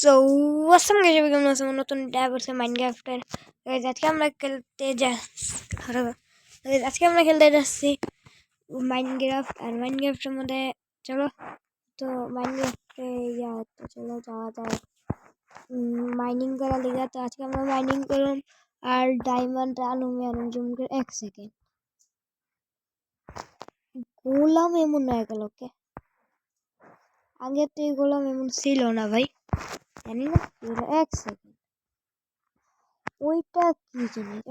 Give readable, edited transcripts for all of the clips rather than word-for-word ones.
So আসসালামু আলাইকুম, কেমন আছেন? নতুন ট্যাব হচ্ছে মাইনক্রাফটের। আজকে আমরা খেলতে যাচ্ছি মাইনক্রাফট। আর মাইনক্রাফটের মধ্যে চলো তো মাইনক্রাফটে তো চলো যাওয়া যায় মাইনিং করা লেগে। তো আজকে আমরা মাইনিং করলাম আর ডায়মন্ড আলুম জুম করে 1 সেকেন্ড গোলাম এমন হয়ে গেল। ওকে, আগে তো এই গোলাম এমন ছিল না ভাই, জানি না 1 সেকেন্ড। ওইটা কি জিনিস?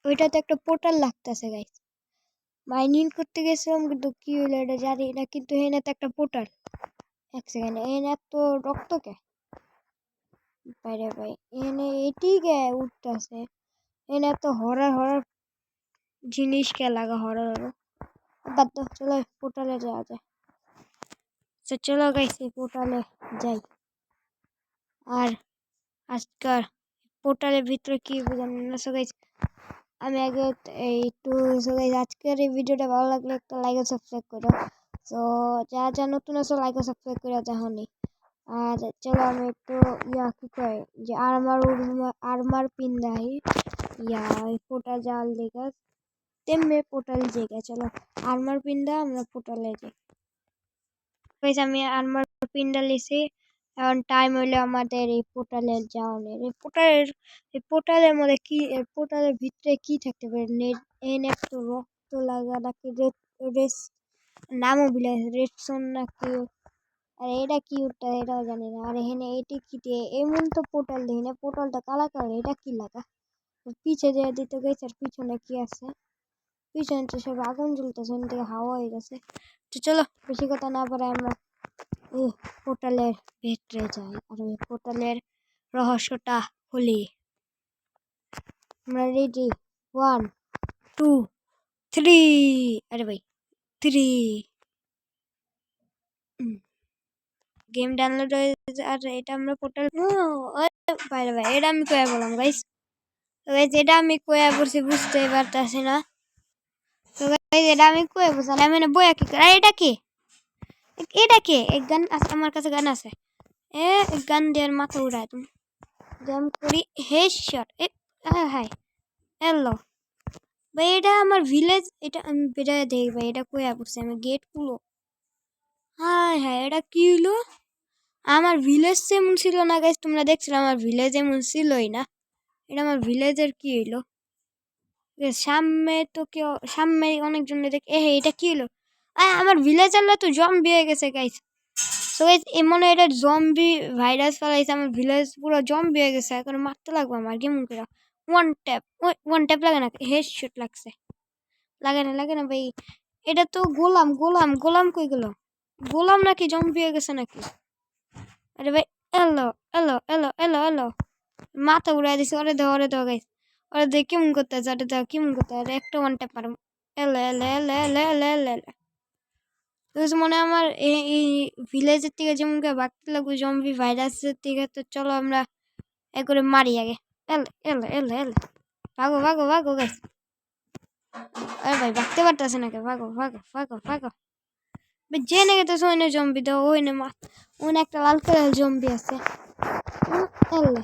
ওইটাতে একটা পোর্টাল লাগতেছে গাইস। মাইনিং করতে গেছিলাম কিন্তু কি হইলো এটা জানি না, কিন্তু এখানে তো একটা পোর্টাল। 1 সেকেন্ড, এখানে এত রক্ত কে বাইরে ভাই? এখানে এটি কে উঠতেছে? এখানে এত হরার জিনিস কে লাগা? হরার বাদ দাও, চলো পোর্টালে যাওয়া যায়। চলো গাইস এই পোর্টালে যাই। আর আজকাল পোর্টালের ভিতরে কি জানি না। সো গাইস আমি আগে একটু আজকের এই ভিডিওটা ভালো লাগলে একটা লাইক ও সাবস্ক্রাইব করো। তো যা নতুন আছে লাইক ও সাবস্ক্রাইব করে যাহনি। আর চলো আমি একটু কি কয় যে আর্মার পিন দেয় পোর্টাল জাল দেখা তেমনি পোর্টাল জায়গা। চলো আর্মার পিন দা আমরা পোর্টালে যাই। আমি আর্মার পিনটা লিছি। এখন টাইম হইলে আমাদের এই পোর্টালে যাওয়ার। এই পোর্টালের মধ্যে কি, পোর্টালের ভিতরে কি থাকতে পারে? নেট তো রক্ত লাগা নাকি রেস নামও বিলে রেডসন নাকি। আর এটা কি উঠটা এটাও জানি না। আর এখানে এটি কি দিয়ে এমন তো পোর্টাল দেখি না, পোর্টালটা কালা কালার, এটা কি লাগা? পিছে যে দিতে গেছে আর পিছনে কি আছে? পিছনে তো সব আগুন জ্বলতেছে, থেকে হাওয়া হয়ে গেছে। তো চলো বেশি কথা না পারে আমরা পোর্টালের ভিতরে যাই আর ওই পোর্টালের রহস্যটা খুলি। আমরা রেডি, 1 2 3। আরে ভাই 3 গেম ডাউনলোড হয়ে। আর এটা আমরা পোর্টাল বাইরে ভাই, এটা আমি কয়া বললাম গাইস। তো গাইস এটা আমি কয়া বলছি, বুঝতে পারতাছি না। তো গাইস এটা আমি কয়া বুঝলাম মানে বয়া কি করে? এটা কি? এটা কি? এক গান আছে আমার কাছে, গান আছে। গান দেওয়ার মাথা উড়ায় তুমি গেম করি হেডশট। হাই হ্যালো ভাই, এটা আমার ভিলেজ। এটা আমি বেড়ায় দেখি ভাই, এটা কয়া পড়ছে আমি গেট খুলো। হ্যাঁ এটা কি হইলো? আমার ভিলেজ এমন ছিল না গাইস, তোমরা দেখছিলে আমার ভিলেজ এমন ছিলই না। এটা আমার ভিলেজের কি হইলো? সামনে তো কেউ, সামনে অনেকজন দেখে এটা কি হলো? আমার ভিলেজাররা তো জম্বি হয়ে গেছে গাইস। সো গাইস মনে হয় এটা জম্বি ভাইরাস ফেলাইছে, আমার ভিলেজ পুরো জম্বি হয়ে গেছে। এখন মারতে লাগবে আমার কেমন করে। ওয়ান ট্যাপ লাগে না, হেডশট লাগছে। লাগে না ভাই। এটা তো গোলাম কই গেল? গোলাম নাকি জম্বি হয়ে গেছে নাকি? আরে ভাই এলো মাথা উড়াই দিছে। ওরে দাও গাইস, ওরে দেখ কেমন করতেছে। ওরে দাও কেমন করতে একটা ওয়ান ট্যাপ মারো। এলো মনে আমার এই ভিলেজের থেকে যেমন বাঁকতে লাগবে জম্বি ভাইরাসের থেকে। তো চলো আমরা এ করে মারি আগে। এলো ভাগো গাইস। আরে ভাই বাঁকতে পারতেছে না কে? ভাগো যে নাকি তো ওইনে জম্বি দাও, ওইনে ওইনে একটা লাল কালার জম্বি আছে। এলে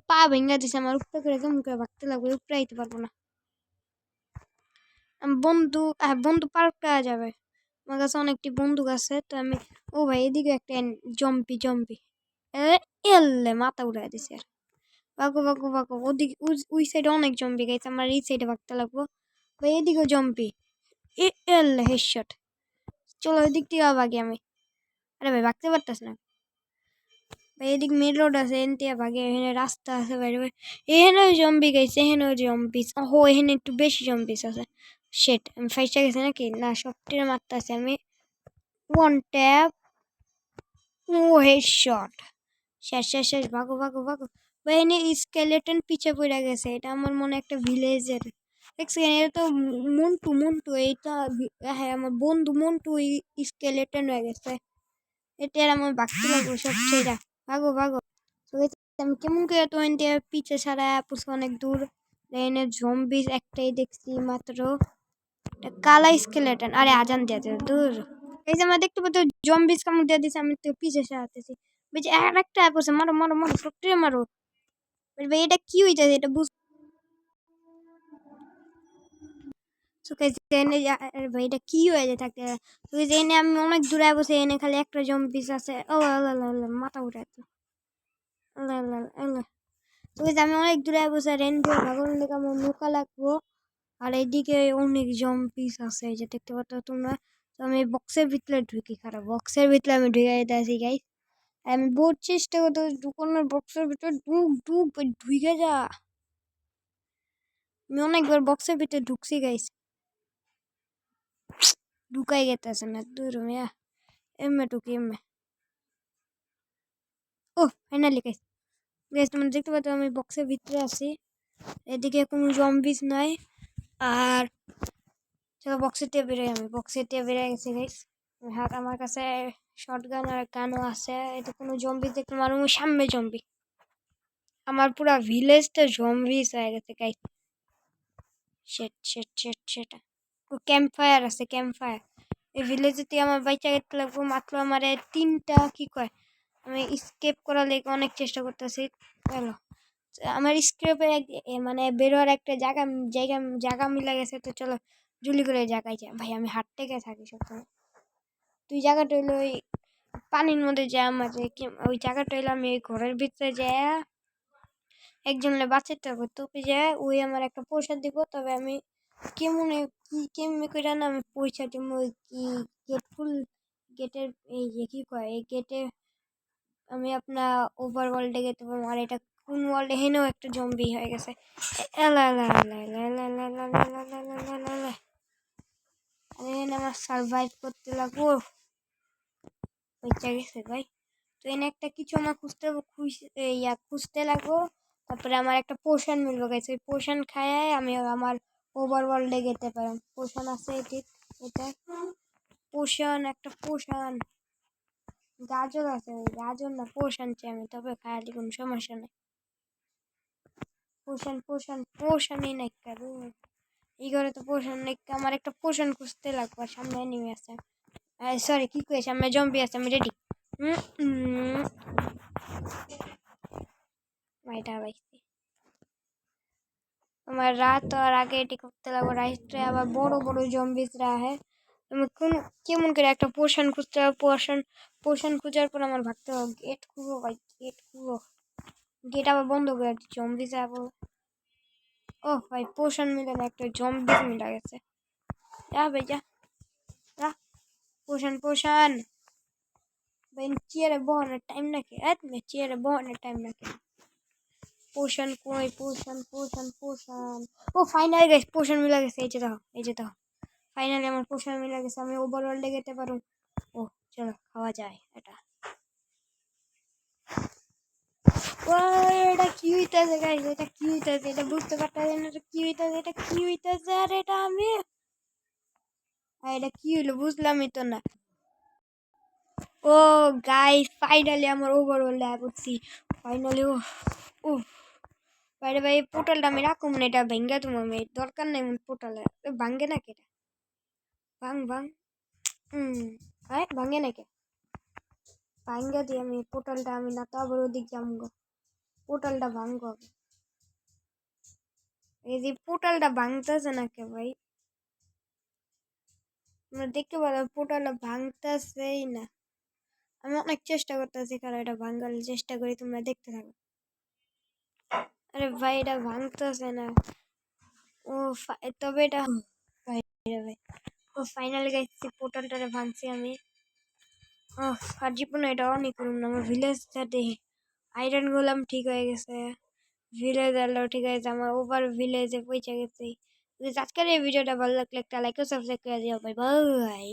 পা ভেঙে দিছে আমার, উপরে করে কেমন করে বাঁকতে লাগবে, উপরে আইতে পারবো না। বন্ধু পার্ক করা যাবে, আমার কাছে অনেকটি বন্দুক আছে। তো আমি ভাই এদিকে একটা জম্পি এলে মাথা উড়াই দিছে। আর ভাগো ওদিকে, ওই সাইডে অনেক জম্পি গাইছে, আমার এই সাইডে ভাগতে লাগবো। ভাই এদিকেও জম্পি এলে হেডশট। চলো ওই দিক থেকে ভাগি আমি। আরে ভাই ভাগতে পারতেছ না ভাই, এদিক মেন রোড আছে, এনতে ভাগে। এখানে রাস্তা আছে বাইরে, এখানেও জম্বি গাইছে, এখানেও জম্বিস। এখানে একটু বেশি জম্বিস আছে। শেট আমি ফাইসটা গেছে নাকি না, সবটির মারতে আছে আমি। One tap headshot. শেষ ভাগো ভাই এনে স্কেলেটন পিছে পড়ে গেছে। এটা আমার মনে একটা ভিলেজের। দেখছেন এটা তো মন্টু এইটা। হ্যাঁ আমার বন্ধু মন্টু স্কেলেটন হয়ে গেছে। এটা আমার বাকি লাগবে সব ছেড়া। ভাগো আমি কেমন করে তো পিছে ছাড়া পুষে অনেক দূর। এনে জম্বিস একটাই দেখছি মাত্র, কালা স্কেলেটন। আরে আজান দিয়েছে দূর। এই যে আমরা দেখতে পাচ্ছি জম্বিস কামড় দিয়ে দিছে, আমি তো পিছে সারাতেছি। বুঝছি আর একটা অ্যাপ আছে, মারো মারো মারো সবটাই মারো। ভাই এটা কি হইতাছে এটা বুঝ ভাই এটা কি হয়ে যায় থাকে। তুই যে এনে আমি অনেক দূরে বসে, এনে খালি একটা জম্বিস আছে। ও আল্লাহ আল্লাহ মাথা উঠে আল্লাহ আল্লাহ আল্লাহ। তুই যে আমি অনেক দূরে বসে রেন দিয়ে ভাগন দিকে আমার নৌকা লাগবো। আর এইদিকে অনেক জম্বিস আছে, এই যে দেখতে পাচ্ছ তোমরা। তো আমি বক্সের ভিতরে ঢুকি, খারাপ বক্সের ভিতরে আমি ঢুকে যেতেছি গাইস। আমি বহুত চেষ্টা করতে ঢুকানোর, বক্সের ভিতরে ঢুক ঢুক ঢুকে যা। আমি অনেকবার বক্সের ভিতরে ঢুকছি গাইস, ঢুকাই গেতেছে না। দূর মিয়া এমএ ঢুকি এমএ। ও ফাইনালি গাইস, গাইস তোমরা দেখতে পাচ্ছ আমি বক্সের ভিতরে আছি। এদিকে কোনো জম্বিস নাই। আর চলো বক্সের দিয়ে বেরোই, আমি বক্সের দিয়ে বেরিয়ে গেছি গাইস। হাত আমার কাছে শটগান আর গানও আছে। এটা কোনো জম্বিস দেখতে মারো, সামনে জম্বি। আমার পুরা ভিলেজটা জম্বিস হয়ে গেছে গাইস। শেট শেট শেট শেট। ও ক্যাম্প ফায়ার আছে, ক্যাম্প ফায়ার। এই ভিলেজেতে আমার বাইচা গেতে লাগবো মাত্র। আমার 3টা কি কয়, আমি স্কেপ করার লেগে অনেক চেষ্টা করতেছি। চলো আমার স্কেপের মানে বেরোয়ার একটা জায়গা জায়গা জায়গা মিলে গেছে। তো চলো জুলি করে জায়গায় যায়। ভাই আমি হাঁটতে গিয়ে থাকি সবসময়। তুই জায়গাটা হইলো ওই পানির মধ্যে যায় মাঝে, ওই জায়গাটা হইলো আমি ওই ঘরের ভিতরে যায় একজনের বাঁচাতে হবে। তোকে যায় ওই আমার একটা পয়সা দিব, তবে আমি কেমনে কি কেমনে করে না আমি পয়সা দিব। ওই কি গেট ফুল গেটের এই যে কি কয় এই গেটে আমি আপনার ওভার ওয়ার্ল্ডে যেতে পারবো। আর এটা কোন ওয়ার্ল্ডে, হেনেও একটা জম্বি হয়ে গেছে। এলা এলা এলা এলা এলা এলা এলা এলা এলা এলা এলা এলা। আরে আমার সার্ভাইভ করতে লাগবো। বেঁচে গেছে ভাই। তো এনে একটা কিছু আমার খুঁজতে লাগবো। তারপরে আমার একটা পোশন মিলবে গেছে, ওই পোশন খায় আমি আমার ওভার ওয়ার্ল্ডে যেতে পারি। পোশন আছে ঠিক এটা, পোশন একটা পোশন গাজর আছে, ওই গাজর না পোশন চাই আমি, তবে খায়ালি কোনো সমস্যা নেই। পোশন পোশন পোশনই নাই কারো এই ঘরে তো পোশন নেই। আমার একটা পোশন খুঁজতে লাগবে। সামনে এনিমি আছে, সরি কি কই সামনে জম্বি আছে, আমি রেডি। ভাইটা ভাইছি আমার রাত আর আগে এটি করতে লাগবে। রাইটে আবার বড় বড় জম্বিসরা হয়। আমি কোন কেমন করে একটা পোশন খুঁজতে হবে। পোশন খোঁজার পর আমার ভাবতে হবে গেট খুঁজো ভাই, গেট খুঁজো। গেট আবার বন্ধ করে জম্বিস আবার। ও ভাই পোশন মিলে না, একটা জম্বিস মিলে গেছে। যা ভাই যা যা। পোশন পোশন ভাই চেয়ারে বহানোর টাইম নাকি? চেয়ারে বহানোর টাইম নাকি? পোশন কই পোশন পোশন পোশন। ও ফাইনালি গাইস পোশন মিলে গেছে। এই যে দাও এই যে দাও, ফাইনালি আমার পোশন মিলে গেছে। আমি ওভারঅল যেতে পারবো। ও চলো খাওয়া যায় এটা। ও এটা কি হইতাছে গাইস, এটা কি হইতাছে এটা বুঝতে পারতাছি না। এটা কি হইতাছে, এটা কি হইতাছে? আর এটা আমি এটা কি হইলো বুঝলামই তো না। ও গাইস ফাইনালি আমার ওভারঅল করছি ফাইনালি। ও ও বাইরে ভাই পোর্টালটা আমি রাখুম না, এটা ভেঙ্গা তোমার মেয়ে দরকার নেই। পোর্টালে ভাঙ্গে নাকি এটা? ভাঙ ভাঙ ভাই ভাঙে নাকি? ভাঙ্গা দিয়ে আমি পোর্টালটা আমি না তো আবার ওদিক যাবো। পোর্টালটা ভাঙ্গো, এই যে পোর্টালটা ভাঙতেছে নাকি ভাই? আমরা দেখতে পেলাম পোর্টালটা ভাঙতেছেই না। আমি অনেক চেষ্টা করতেছি, কারণ এটা ভাঙার চেষ্টা করি, তোমরা দেখতে থাকো। আরে ভাই এটা ভাঙতেছে না। ও তবে এটা ভাই ভাই ও ফাইনালি গাইছি পোর্টালটারে ভাঙছি আমি। ও আর জীবনে এটা অনেক করুন না। আমার ভিলেজটা দেখি আয়রন গোলাম ঠিক হয়ে গেছে, ভিলেজ আলো ঠিক আছে, আমার ওভার ভিলেজে পৌঁছে গেছে। আজকের এই ভিডিওটা ভালো লাগলে একটা লাইক ও সাবস্ক্রাইব করে দিও। Bye bye.